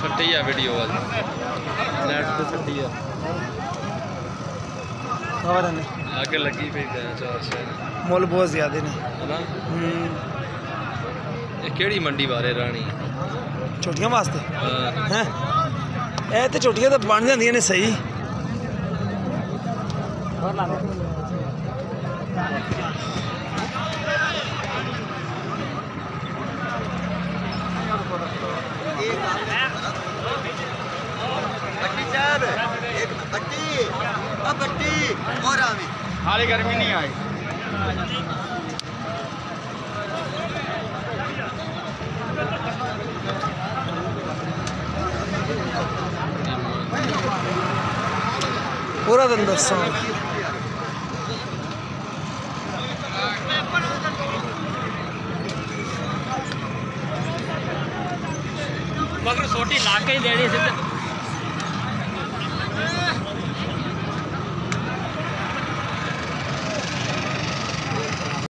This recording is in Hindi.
सट्टी है वीडियो नेट पे सट्टी है आगे लगी पे 4 मुल बहुत ज्यादा ने ये केड़ी मंडी बारे रानी छोटियां वास्ते हैं ए ते छोटियां तो बन जांदियां ने सही हाले गर्मी नहीं आई पूरा दिन दस मगर छोटी लाके ही देनी